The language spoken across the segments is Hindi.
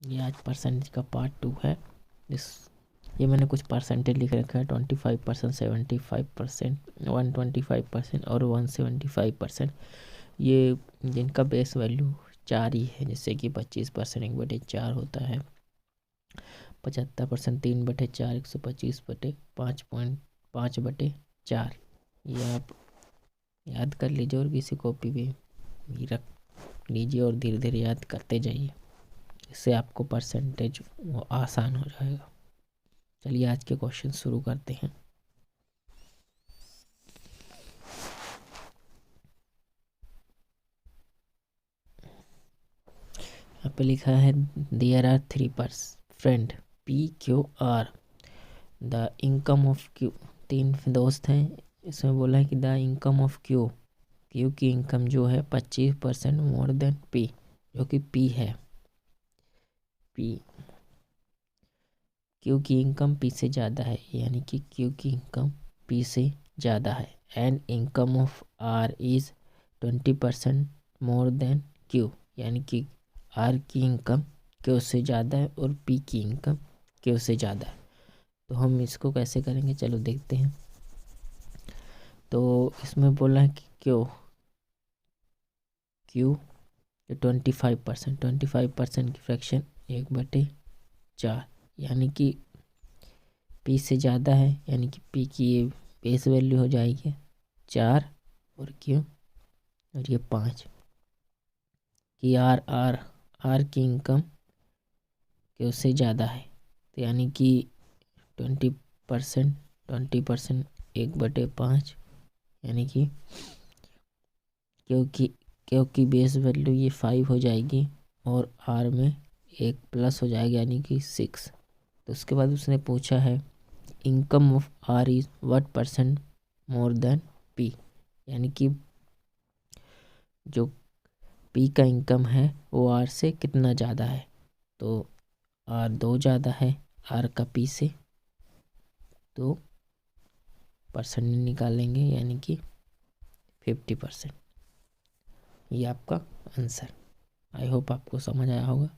ये आज परसेंटेज का पार्ट 2 है। ये मैंने कुछ परसेंटेज लिख रखा है 25%, 75%, 125% और 175%। ये जिनका बेस वैल्यू 4 ही है, जैसे कि 25% 1/4 होता है, 75% 3/4, 125/5.5/4। ये आप याद कर लीजिए और किसी कॉपी भी रख लीजिए और धीरे धीरे याद करते जाइए, इससे आपको परसेंटेज वो आसान हो जाएगा। चलिए आज के क्वेश्चन शुरू करते हैं। यहाँ पे लिखा है there are 3 friend P Q R, the income of Q. 3 दोस्त हैं, इसमें बोला है कि द इनकम ऑफ क्यू की इनकम जो है 25% मोर देन पी, जो कि पी है। क्यू की इनकम पी से ज़्यादा है, यानी कि क्यू की इनकम पी से ज़्यादा है। And income of R is 20% more than Q, यानी कि आर की इनकम क्यू से ज़्यादा है और पी की इनकम क्यू से ज़्यादा है। तो हम इसको कैसे करेंगे, चलो देखते हैं। तो इसमें बोला है कि क्यू 25% की फ्रैक्शन 1/4, यानी कि पी से ज़्यादा है, यानी कि पी की ये बेस वैल्यू हो जाएगी 4 और क्यू और ये 5 कि आर की इनकम क्यू से ज़्यादा है। तो यानी कि 20% 1/5, यानी कि क्योंकि बेस वैल्यू ये 5 हो जाएगी और आर में एक प्लस हो जाएगा, यानी कि 6। तो उसके बाद उसने पूछा है income of R is what % more than P, यानी कि जो पी का इनकम है वो आर से कितना ज़्यादा है। तो आर 2 ज़्यादा है आर का पी से, तो परसेंट निकालेंगे, यानी कि 50%। ये आपका आंसर। आई होप आपको समझ आया होगा।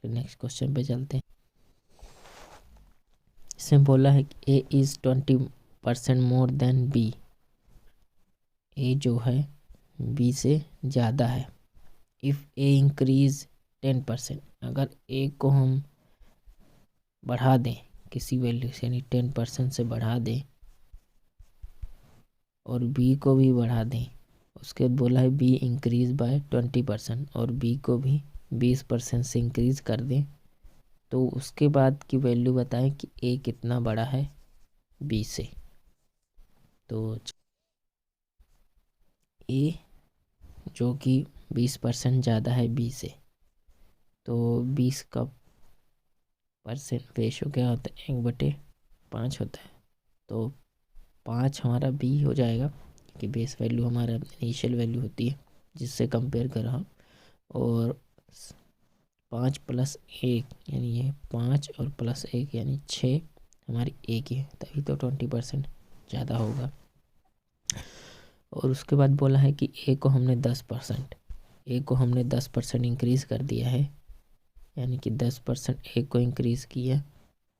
फिर नेक्स्ट क्वेश्चन पे चलते हैं। इसमें बोला है कि A is 20% more than B, A जो है बी से ज़्यादा है। इफ़ ए इंक्रीज 10%, अगर ए को हम बढ़ा दें किसी वैल्यू से, यानी 10% से बढ़ा दें और बी को भी बढ़ा दें, उसके बाद बोला है बी इंक्रीज बाय 20% और बी को भी 20% से इंक्रीज कर दें, तो उसके बाद की वैल्यू बताएं कि ए कितना बड़ा है बी से। तो ए जो कि 20% ज़्यादा है बी से, तो 20 का परसेंट रेशो क्या होता है 1/5 होता है। तो 5 हमारा बी हो जाएगा कि बेस वैल्यू हमारा इनिशियल वैल्यू होती है जिससे कंपेयर कर रहा हूँ, और 5 + 1 यानी ये 5 और +1 यानी 6 हमारी ए की है, तभी तो 20% ज़्यादा होगा। और उसके बाद बोला है कि ए को हमने 10% इंक्रीज़ कर दिया है, यानी कि 10% ए को इंक्रीज़ किया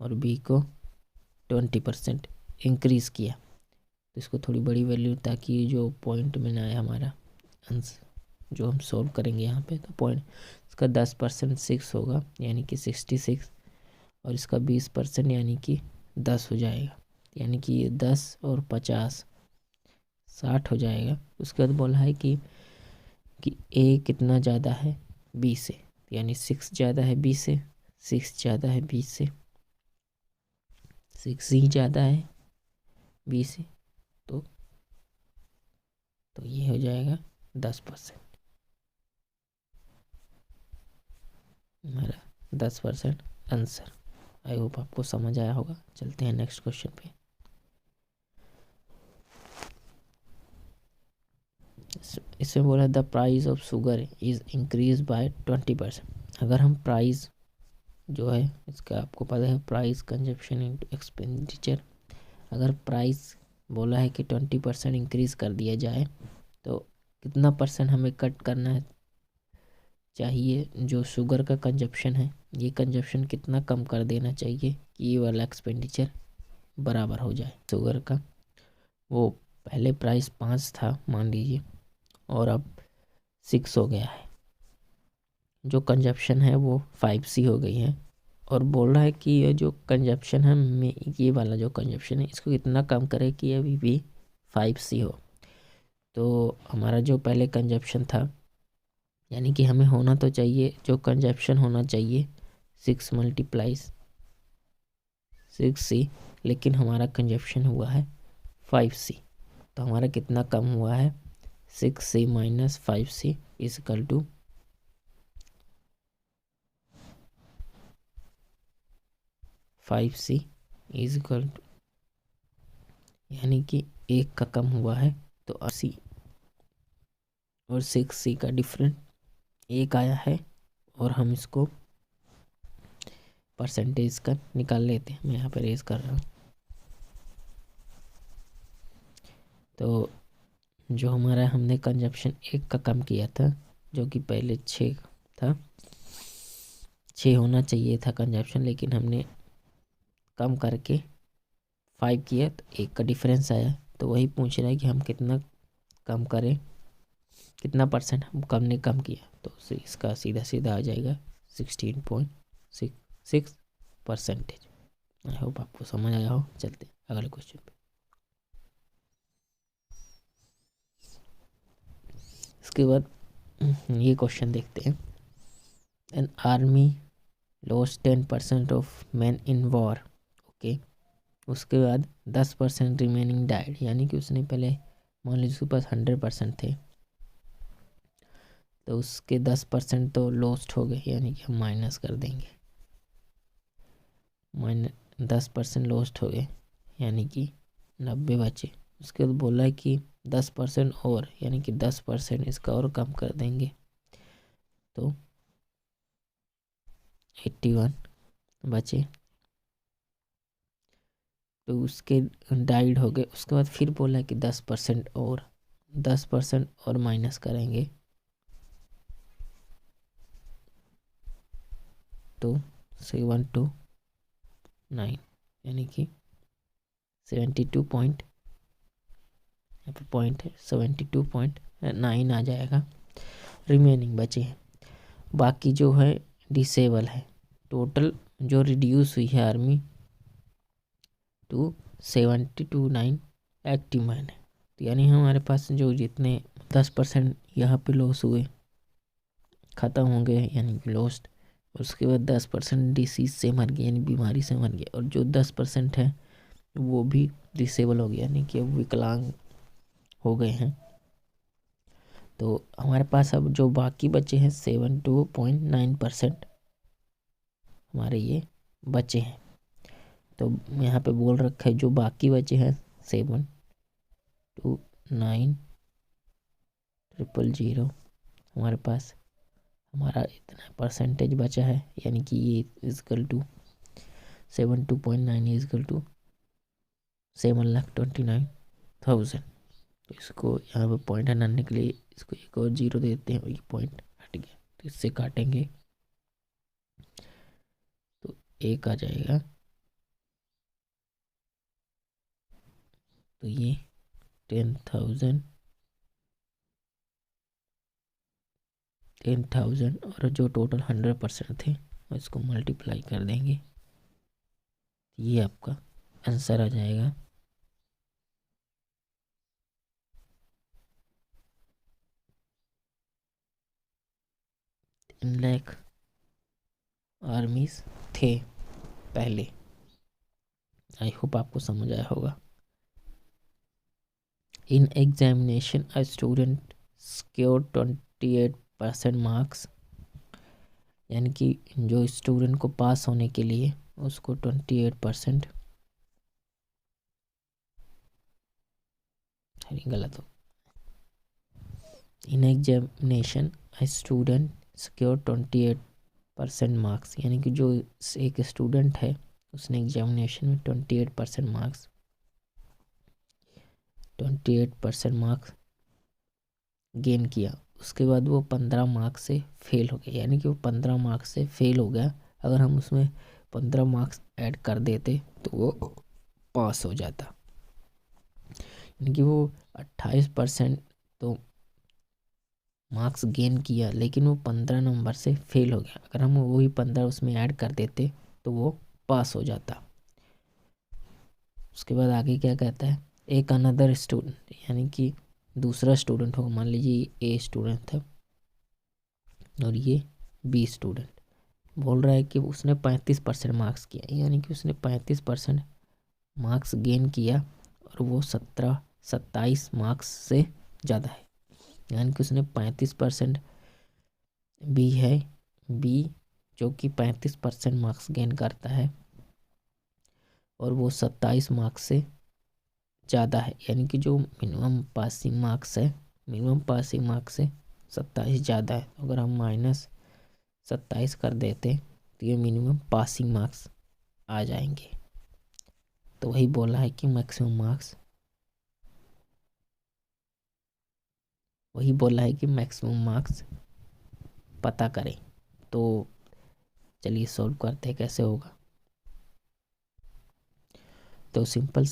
और बी को 20% इंक्रीज़ किया। तो इसको थोड़ी बड़ी वैल्यू, ताकि जो पॉइंट में ना आए हमारा आंसर जो हम सॉल्व करेंगे यहाँ पे, तो पॉइंट इसका 10% 6 होगा, यानी कि 66, और इसका 20% यानी कि 10 हो जाएगा, यानी कि ये 10 और 50 60 हो जाएगा। उसके बाद बोला है कि ए कितना ज़्यादा है बी से, यानी 6 ज़्यादा है बी से, 6 ज़्यादा है बी से, 6 ही ज़्यादा है बी से, तो ये हो जाएगा 10%, हमारा 10% आंसर। आई होप आपको समझ आया होगा। चलते हैं नेक्स्ट क्वेश्चन पे। इसमें बोला the price of sugar is increase by 20%। अगर हम प्राइस जो है इसका आपको पता है प्राइस कंजप्शन इन एक्सपेंडिचर, अगर प्राइस बोला है कि 20% इंक्रीज़ कर दिया जाए तो कितना % हमें कट करना है चाहिए जो शुगर का कंजप्शन है, ये कंजप्शन कितना कम कर देना चाहिए कि ये वाला एक्सपेंडिचर बराबर हो जाए शुगर का। वो पहले प्राइस 5 था मान लीजिए, और अब 6 हो गया है। जो कंजप्शन है वो 5C हो गई है, और बोल रहा है कि ये जो कंजप्शन है ये वाला जो कंजप्शन है इसको इतना कम करे कि अभी भी 5C हो। तो हमारा जो पहले कंजप्शन था, यानी कि हमें होना तो चाहिए, जो कंजप्शन होना चाहिए 6 × 6C, लेकिन हमारा कंजप्शन हुआ है 5C। तो हमारा कितना कम हुआ है, 6C - 5C equal to 5C equal to, यानी कि 1 का कम हुआ है तो 80 और 6C का डिफरेंट 1 आया है, और हम इसको परसेंटेज का निकाल लेते हैं। मैं यहाँ पर रेज कर रहा हूँ। तो जो हमारा हमने कंजप्शन 1 का कम किया था, जो कि पहले 6 था, 6 होना चाहिए था कंजप्शन, लेकिन हमने कम करके 5 किया तो 1 का डिफरेंस आया। तो वही पूछ रहा है कि हम कितना कम करें, कितना परसेंट हम कम किया। तो इसका सीधा सीधा आ जाएगा 16.66%। आई होप आपको समझ आया हो। चलते अगले क्वेश्चन पे। इसके बाद ये क्वेश्चन देखते हैं। An army lost 10% of man in war. Okay, उसके बाद 10% रिमेनिंग डाइड, यानी कि उसने पहले मान लीजिए उसके पास 100% थे, तो उसके 10% तो लॉस्ट हो गए, यानी कि हम माइनस कर देंगे। 10% लॉस्ट हो गए, यानी कि 90 बचे। उसके बाद बोला है कि 10% और, यानी कि 10% इसका और कम कर देंगे तो 81 बचे। तो उसके डाइड हो गए। उसके बाद फिर बोला कि 10% और, 10% और माइनस करेंगे तो 729, यानी कि 72 पॉइंट है, 72.9 आ जाएगा। रिमेनिंग बचे हैं, बाकी जो है डिसेबल है। टोटल जो रिड्यूस हुई है आर्मी टू 729 एक्टिव मैन है। तो यानी हमारे पास जो जितने 10% यहाँ पे लॉस हुए, ख़त्म हो गए, यानी कि लॉस्ट। उसके बाद 10% डिसीज से मर गए, यानी बीमारी से मर गए, और जो 10% है वो भी डिसेबल हो गया, यानी कि अब विकलांग हो गए हैं। तो हमारे पास अब जो बाकी बचे हैं 72.9% हमारे ये बचे हैं। तो यहाँ पे बोल रखा है जो बाकी बचे हैं 729,000 हमारे पास हमारा इतना परसेंटेज बचा है, यानी कि ये इक्वल टू 72.9 इक्वल टू 7,29,000। तो इसको यहाँ पे पॉइंट हटाने के लिए इसको एक और 0 देते हैं, और ये पॉइंट हट गया। तो इससे काटेंगे तो 1 आ जाएगा। तो ये 10,000 और जो टोटल 100% थे इसको मल्टीप्लाई कर देंगे, ये आपका आंसर आ जाएगा। लाख आर्मीज थे पहले। आई होप आपको समझ आया होगा। In examination a student score 28% marks, यानी कि जो स्टूडेंट को पास होने के लिए उसको 28%, गलत हो। In examination a student score 28% marks, यानी कि जो एक स्टूडेंट है उसने एग्जामिनेशन में 28% मार्क्स गेन किया, उसके बाद वो 15 मार्क्स से फेल हो गया, यानी कि वो 15 मार्क्स से फेल हो गया। अगर हम उसमें 15 मार्क्स ऐड कर देते तो वो पास हो जाता, यानी कि वो 28% तो मार्क्स गेन किया, लेकिन वो 15 नंबर से फेल हो गया। अगर हम वही 15 उसमें ऐड कर देते तो वो पास हो जाता। उसके बाद आगे क्या कहता है, एक अनदर स्टूडेंट, यानी कि दूसरा स्टूडेंट होगा। मान लीजिए ए स्टूडेंट था और ये बी स्टूडेंट। बोल रहा है कि उसने 35% मार्क्स किया, यानी कि उसने 35% मार्क्स गेन किया और वो 27 मार्क्स से ज़्यादा है, यानी कि उसने 35%। बी है, बी जो कि 35% मार्क्स गेन करता है और वो 27 मार्क्स से ज़्यादा है, यानी कि जो मिनिमम पासिंग मार्क्स है, मिनिमम पासिंग मार्क्स से 27 ज़्यादा है। अगर हम -27 कर देते तो ये मिनिमम पासिंग मार्क्स आ जाएंगे। तो वही बोला है कि मैक्सिमम मार्क्स पता करें। तो चलिए सॉल्व करते हैं कैसे होगा। तो सिंपल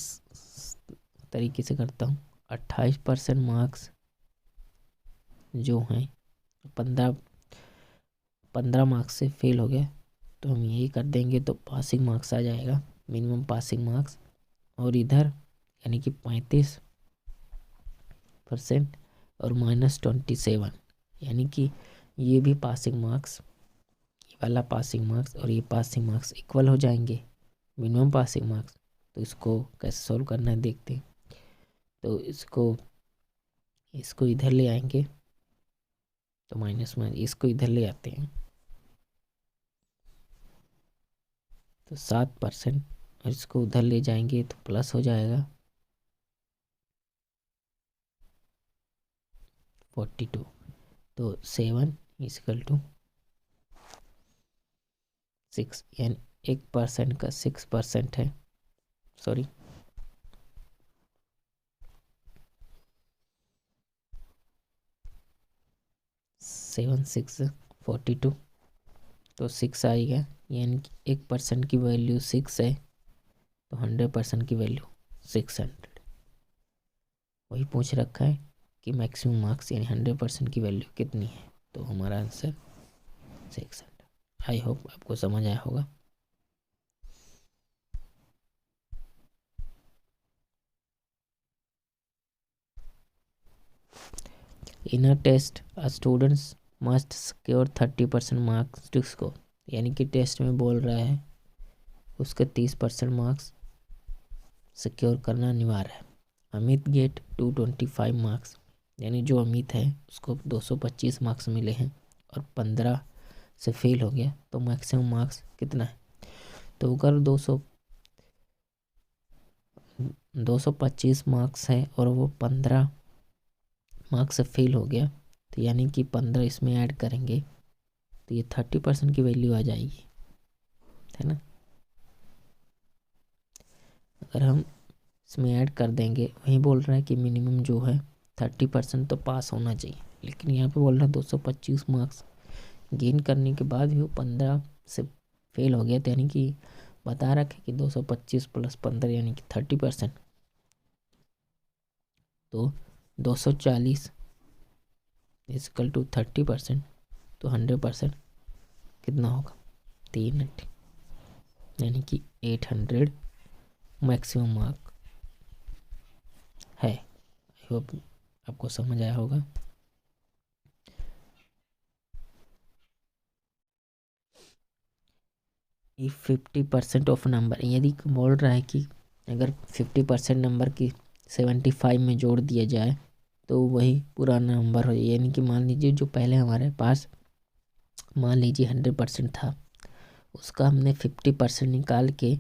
तरीके से करता हूँ। 28% मार्क्स जो हैं 15 मार्क्स से फेल हो गया, तो हम यही कर देंगे तो पासिंग मार्क्स आ जाएगा, मिनिमम पासिंग मार्क्स। और इधर यानी कि 35% और -27, यानी कि ये भी पासिंग मार्क्स, ये वाला पासिंग मार्क्स और ये पासिंग मार्क्स इक्वल हो जाएंगे, मिनिमम पासिंग मार्क्स। तो इसको कैसे सॉल्व करना है देखते हैं। तो इसको इधर ले आएंगे, तो माइनस में इसको इधर ले आते हैं तो 7%, और इसको उधर ले जाएंगे तो प्लस हो जाएगा 42। तो 7 = 6, यानी 1% का 6% है, सॉरी 7 6 42, तो 6 आएगा, यानी कि 1% की वैल्यू 6 है, तो 100% की वैल्यू 600। वही पूछ रखा है कि मैक्सिमम मार्क्स यानी 100% की वैल्यू कितनी है, तो हमारा आंसर 600। आई होप आपको समझ आया होगा। In a test a students must secure 30% marks to score, यानी कि टेस्ट में बोल रहा है उसके 30% मार्क्स सिक्योर करना अनिवार्य है। अमित गेट 225 मार्क्स, यानी जो अमित है उसको 225 मार्क्स मिले हैं और 15 से फेल हो गया, तो मैक्सिमम मार्क्स कितना है। तो अगर 225 मार्क्स है और वो 15 मार्क्स से फेल हो गया, तो यानी कि 15 इसमें ऐड करेंगे तो ये 30% की वैल्यू आ जाएगी, है ना। अगर हम इसमें ऐड कर देंगे, वही बोल रहा है कि मिनिमम जो है 30% तो पास होना चाहिए, लेकिन यहाँ पे बोल रहा है 225 मार्क्स गेन करने के बाद भी वो 15 से फेल हो गया, तो यानी कि बता रखे कि 225 + 15 यानी कि 30%। तो 240 = 30%, तो 100% कितना होगा 380, यानी कि 800 मैक्सिमम मार्क है। आई होप आपको समझ आया होगा। इफ 50% ऑफ नंबर, यदि बोल रहा है कि अगर 50% नंबर की 75 में जोड़ दिया जाए तो वही पुराना नंबर हो जाए, यानी कि मान लीजिए जो पहले हमारे पास मान लीजिए 100% था, उसका हमने 50% निकाल के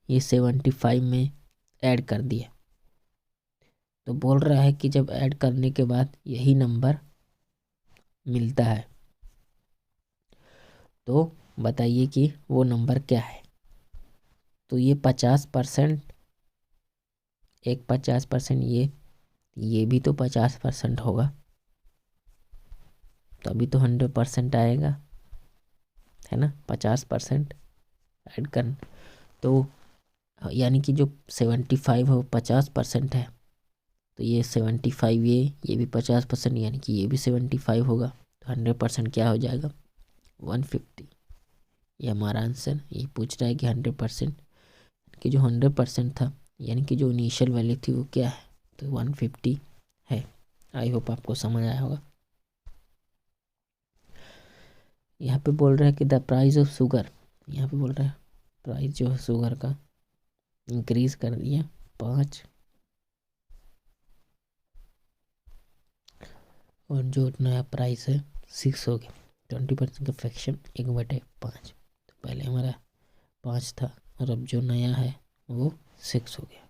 ये 75 में ऐड कर दिया। तो बोल रहा है कि जब ऐड करने के बाद यही नंबर मिलता है तो बताइए कि वो नंबर क्या है। तो ये 50%, एक 50%, ये भी तो 50% होगा, तो अभी तो 100% आएगा, है ना, 50% ऐड करना। तो यानी कि जो 75 है वो 50% है, तो ये 75 ये भी 50%, यानी कि ये भी 75 होगा। तो 100% क्या हो जाएगा, 150। ये हमारा आंसर। ये पूछ रहा है कि 100% कि जो 100% था, यानी कि जो इनिशियल वैल्यू थी वो क्या है, तो 150 है। आई होप आपको समझ आया होगा। यहाँ पे बोल रहा है कि द प्राइस ऑफ शुगर, यहाँ पे बोल रहा है प्राइस जो है शुगर का इंक्रीज कर दिया 5, और जो नया प्राइस है 6 हो गया। 20% का फ्रैक्शन 1/5। तो पहले हमारा 5 था और अब जो नया है वो 6 हो गया।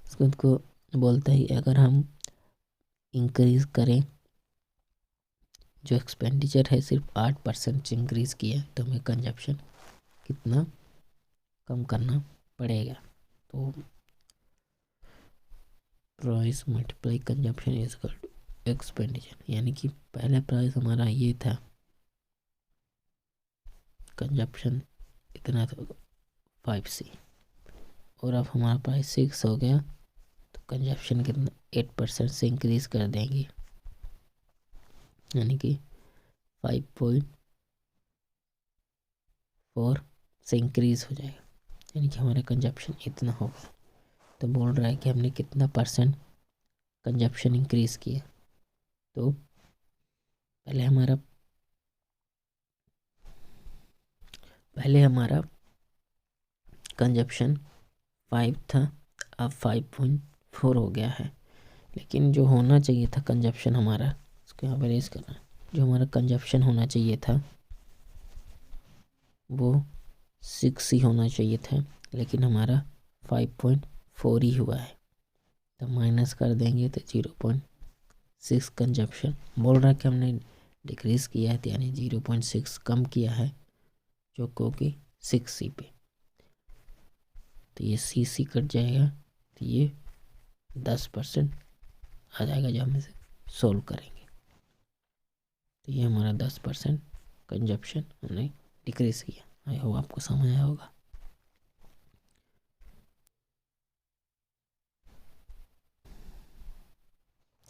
इसको को बोलता है अगर हम इंक्रीज करें, जो एक्सपेंडिचर है सिर्फ 8% इंक्रीज किया, तो हमें कंजप्शन कितना कम करना पड़ेगा। तो price multiply consumption is equal to expenditure, यानी कि पहले प्राइस हमारा ये था, कंजप्शन इतना था 5C, और अब हमारा प्राइस 6 हो गया, तो कंजप्शन कितना 8% से इंक्रीज कर देंगे, यानी कि 5.4 से इंक्रीज हो जाएगा, यानी कि हमारा कंजप्शन इतना होगा। तो बोल रहा है कि हमने कितना % कंजप्शन इंक्रीज किया। तो पहले हमारा कंजप्शन 5 था, अब 5.4 हो गया है। लेकिन जो होना चाहिए था कंजप्शन हमारा, उसको यहाँ पर रेज करना, जो हमारा कंजप्शन होना चाहिए था वो 6 ही होना चाहिए था, लेकिन हमारा 5.4 ही हुआ है। तो माइनस कर देंगे तो 0.6 कंजप्शन। बोल रहा है कि हमने डिक्रीज़ किया है, तो यानी 0.6 कम किया है, जो क्योंकि 6C पे, तो ये C कट जाएगा, तो ये 10% आ जाएगा जो हम इसे सोल्व करेंगे। तो ये हमारा 10% कंजप्शन हमने डिक्रीज़ किया। आई होप आपको समझ आया होगा।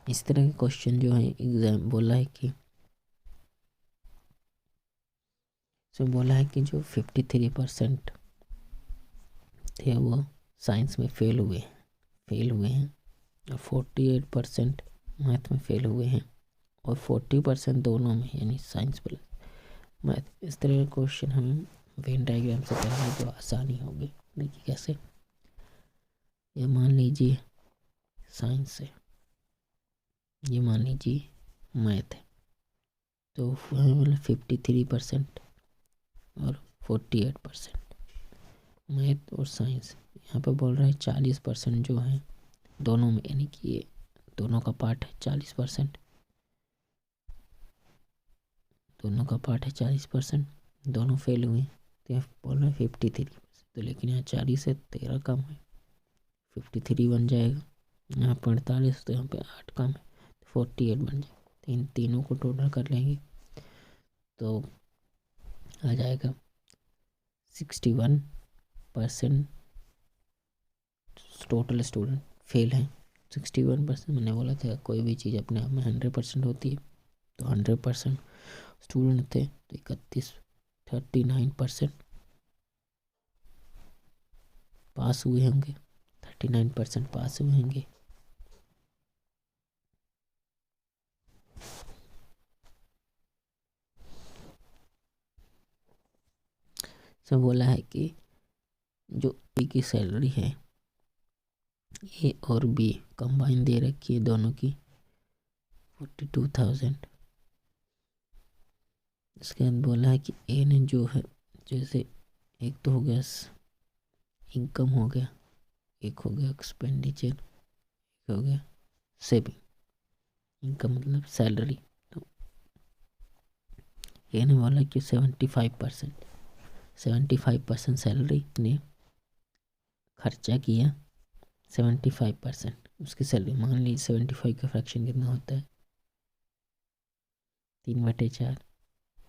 इस तरह के क्वेश्चन जो है एग्जाम बोला है कि जो 53% थे वो साइंस में फेल हुए हैं, और 48% मैथ में फेल हुए हैं, और 40% दोनों में, यानी साइंस प्लस मैथ। इस तरह के क्वेश्चन हम वेन डायग्राम से करेंगे तो आसानी होगी। देखिए कैसे, ये मान लीजिए साइंस है, ये मान लीजिए मैथ है, तो मतलब 53% और 48% मैथ और साइंस। यहाँ पर बोल रहा है 40% जो है दोनों में, यानी कि ये दोनों का पार्ट है 40%, दोनों का पार्ट है 40%, दोनों फेल हुए। तो यहाँ बोल रहा है 53%, तो लेकिन यहाँ 40 से 13 कम है, 53 बन जाएगा। यहाँ 45, तो यहाँ पे 8 कम है, 48 बन जाएगा। तो इन तीनों को टोटल कर लेंगे तो आ जाएगा 61% टोटल स्टूडेंट फेल हैं। 61% मैंने बोला था कोई भी चीज़ अपने आप में 100% होती है, तो 100% स्टूडेंट थे, तो 39% पास हुए होंगे, 39% पास हुए होंगे। सब बोला है कि जो ए की सैलरी है, ए और बी कंबाइन दे रखी है दोनों की 42,000। इसके बाद बोला है कि ए ने जो है, जैसे एक तो हो गया इनकम हो गया, एक हो गया एक्सपेंडिचर, एक हो गया सेविंग। इनकम मतलब सैलरी। तो ए ने बोला कि 75% सैलरी ने खर्चा किया, 75% उसकी सैलरी। मान लीजिए 75 का फ्रैक्शन कितना होता है 3/4।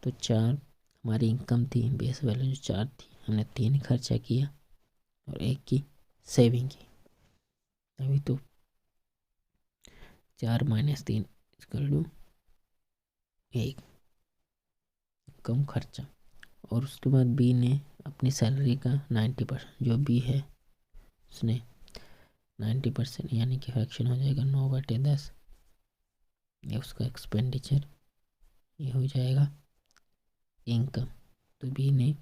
तो 4 हमारी इनकम थी, बेस वैल्यू जो 4 थी, हमने 3 खर्चा किया और 1 की सेविंग की। अभी तो 4 - 3 = 1 कम खर्चा। और उसके बाद बी ने अपनी सैलरी का 90% जो बी है उसने 90% यानी कि फ्रैक्शन हो जाएगा 9/10, ये उसका एक्सपेंडिचर, ये हो जाएगा इनकम। तो बी ने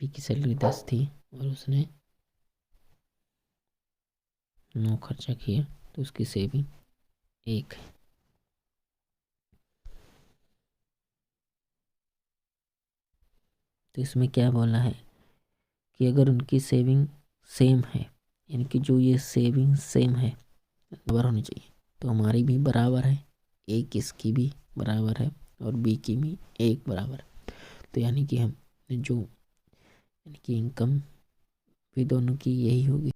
बी की सैलरी 10 थी और उसने 9 खर्चा किया, तो उसकी सेविंग 1 है। तो इसमें क्या बोला है कि अगर उनकी सेविंग सेम है, यानी कि जो ये सेविंग सेम है, बराबर होनी चाहिए, तो हमारी भी बराबर है, एक इसकी भी बराबर है और बी की भी एक बराबर। तो यानी कि हम जो यानी कि इनकम भी दोनों की यही होगी।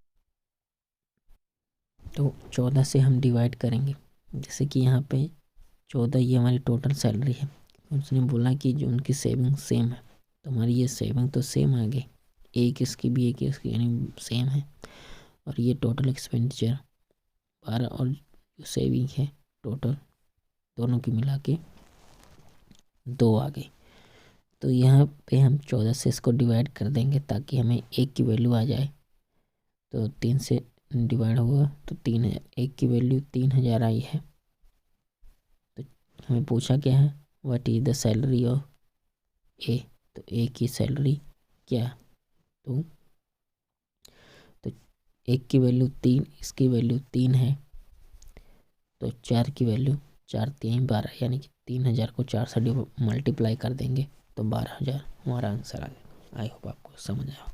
तो 14 से हम डिवाइड करेंगे, जैसे कि यहाँ पे 14 ये हमारी टोटल सैलरी है। उसने बोला कि जो उनकी सेविंग सेम है, तो हमारी ये सेविंग तो सेम आ गई, एक इसकी भी एक इसकी यानी सेम है। और ये टोटल एक्सपेंडिचर 12 और जो सेविंग है टोटल दोनों की मिला के 2 आ गई। तो यहाँ पे हम 14 से इसको डिवाइड कर देंगे ताकि हमें 1 की वैल्यू आ जाए। तो 3 से डिवाइड होगा तो 3000, 1 की वैल्यू 3000 आई है। तो हमें पूछा क्या है, what is the salary of A. तो ए की सैलरी क्या, तो 1 की वैल्यू 3, इसकी वैल्यू 3 है, तो 4 की वैल्यू 4 3 12, यानी कि 3000 को 4 से मल्टीप्लाई कर देंगे तो 12,000 हमारा आंसर आ जाएगा। आई होप आपको समझ आया।